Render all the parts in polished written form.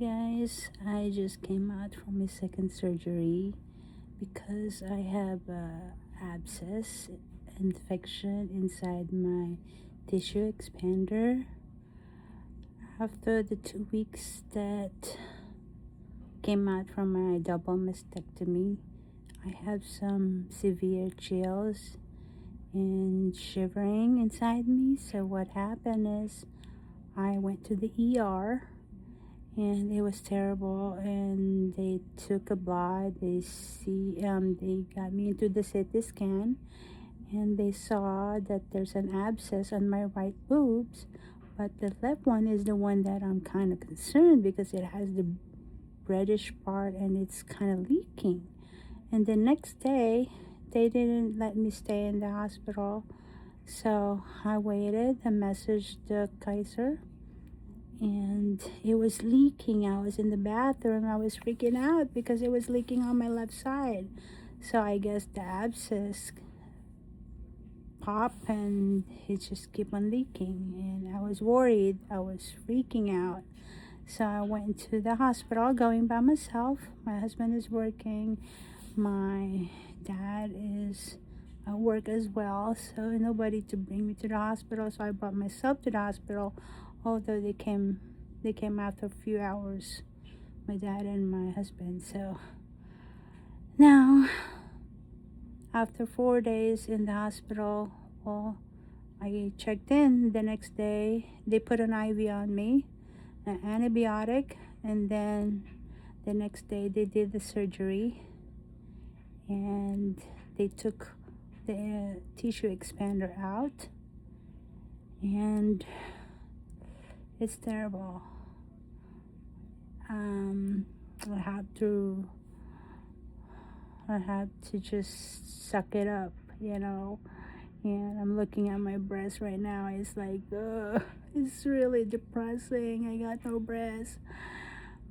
Guys, I just came out from my second surgery because I have abscess infection inside my tissue expander. After the 2 weeks that came out from my double mastectomy, I have some severe chills and shivering inside me. So what happened is I went to the ER and it was terrible, and they took a blood. They got me into the CT scan, and they saw that there's an abscess on my right boobs, but the left one is the one that I'm kind of concerned because it has the reddish part and it's kind of leaking. And the next day they didn't let me stay in the hospital, so I waited. I messaged the Kaiser and it was leaking. I was in the bathroom. I was freaking out because it was leaking on my left side. So I guess the abscess popped and it just kept on leaking, and I was worried. I was freaking out. So I went to the hospital going by myself. My husband is working. My dad is at work as well, so nobody to bring me to the hospital. So I brought myself to the hospital, although they came after a few hours, my dad and my husband. So now, after 4 days in the hospital, well, I checked in the next day. They put an IV on me, an antibiotic, and then the next day they did the surgery and they took the tissue expander out, and it's terrible. I have to just suck it up, and I'm looking at my breast right now. It's like, it's really depressing. I got no breast,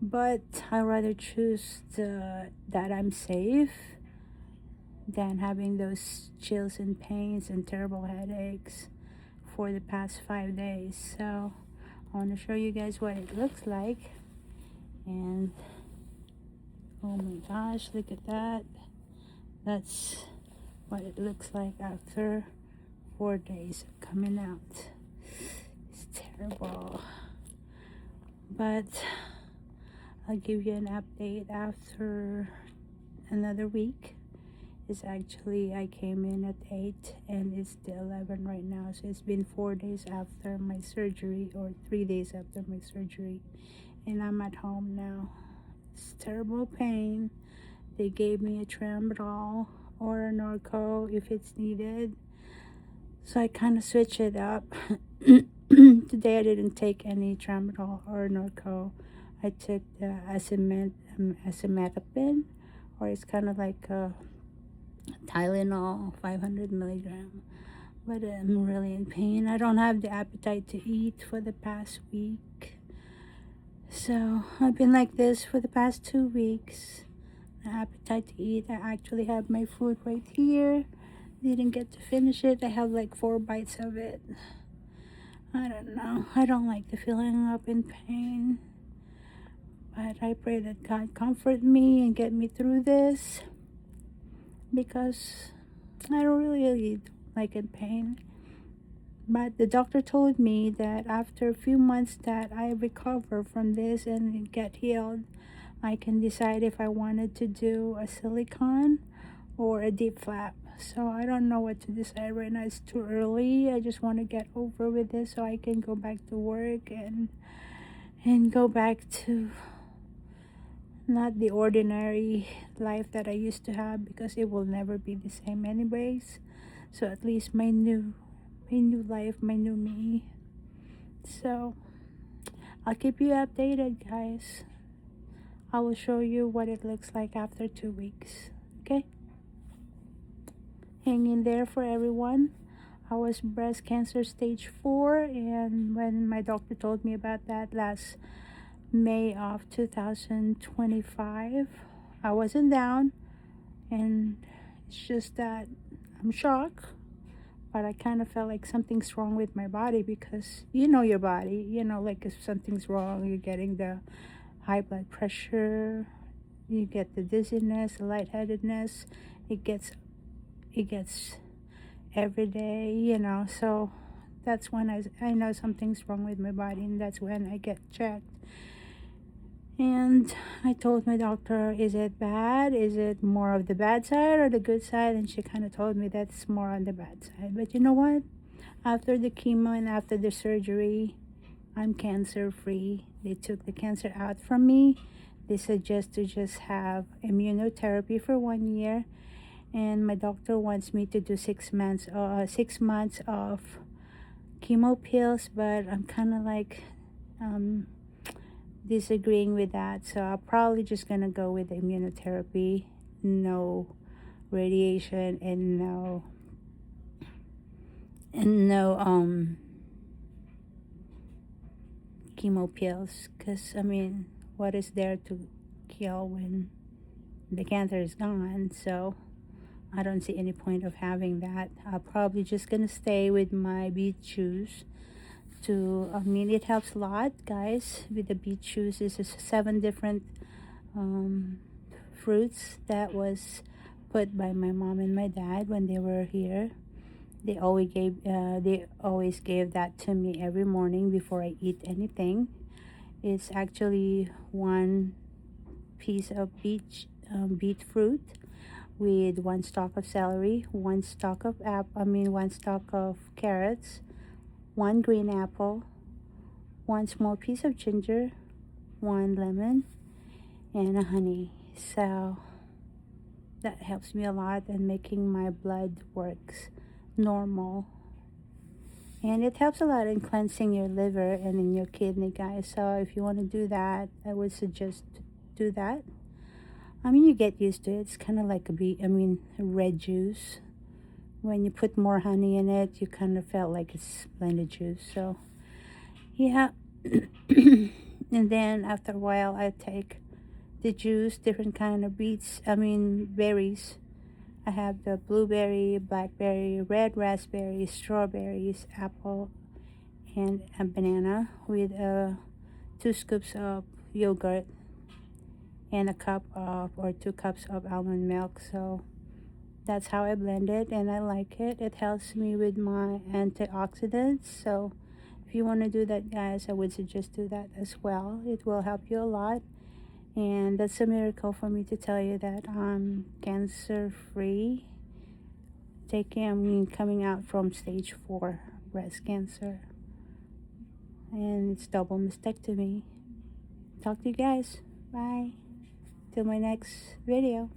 but I rather choose that I'm safe than having those chills and pains and terrible headaches for the past 5 days. So I want to show you guys what it looks like. And oh my gosh, look at that. That's what it looks like after 4 days of coming out. It's terrible, but I'll give you an update after another week. It's actually, I came in at 8 and it's the 11 right now. So it's been 4 days after my surgery, or 3 days after my surgery, and I'm at home now. It's terrible pain. They gave me a Tramadol or a Norco if it's needed. So I kind of switch it up. Today I didn't take any Tramadol or Norco. I took the acetaminophen, or it's kind of like a Tylenol, 500 milligram. But I'm really in pain. I don't have the appetite to eat for the past week. So I've been like this for the past 2 weeks. The appetite to eat. I actually have my food right here. Didn't get to finish it. I have like 4 bites of it. I don't know. I don't like the feeling up in pain. But I pray that God comfort me and get me through this, because I don't really like in pain. But the doctor told me that after a few months that I recover from this and get healed, I can decide if I wanted to do a silicone or a deep flap. So I don't know what to decide right now. It's too early. I just want to get over with this so I can go back to work and go back to not the ordinary life that I used to have, because it will never be the same anyways. So at least my new life, my new me. So I'll keep you updated, guys. I will show you what it looks like after 2 weeks. Okay? Hang in there for everyone. I was breast cancer stage 4, and when my doctor told me about that last May of 2025, I wasn't down, and it's just that I'm shocked, but I kind of felt like something's wrong with my body, because you know your body, like if something's wrong, you're getting the high blood pressure, you get the dizziness, the lightheadedness. It gets every day, you know. So that's when I know something's wrong with my body, and that's when I get checked. And I told my doctor, is it bad? Is it more of the bad side or the good side? And she kind of told me that's more on the bad side. But you know what? After the chemo and after the surgery, I'm cancer free. They took the cancer out from me. They suggest to just have immunotherapy for 1 year. And my doctor wants me to do 6 months of chemo pills, but I'm kind of like disagreeing with that. So I'm probably just gonna go with the immunotherapy, no radiation, and no chemo pills, because I mean, what is there to kill when the cancer is gone? So I don't see any point of having that. I'm probably just gonna stay with my beet juice. I mean, it helps a lot, guys. With the beet juice, this is 7 different fruits that was put by my mom and my dad when they were here. They always gave that to me every morning before I eat anything. It's actually 1 piece of beet fruit with 1 stalk of celery, 1 stalk of 1 stalk of carrots, 1 green apple, 1 small piece of ginger, 1 lemon, and a honey. So that helps me a lot in making my blood works normal. And it helps a lot in cleansing your liver and in your kidney, guys. So if you want to do that, I would suggest do that. I mean, you get used to it. It's kind of like a red juice. When you put more honey in it, you kind of felt like it's blended juice. So yeah. And then after a while, I take the juice, different kind of berries. I have the blueberry, blackberry, red raspberry, strawberries, apple, and a banana with 2 scoops of yogurt and 2 cups of almond milk. So that's how I blend it, and I like it. It helps me with my antioxidants. So if you want to do that, guys, I would suggest do that as well. It will help you a lot. And that's a miracle for me to tell you that I'm cancer free. Coming out from stage 4 breast cancer. And it's double mastectomy. Talk to you guys. Bye. Till my next video.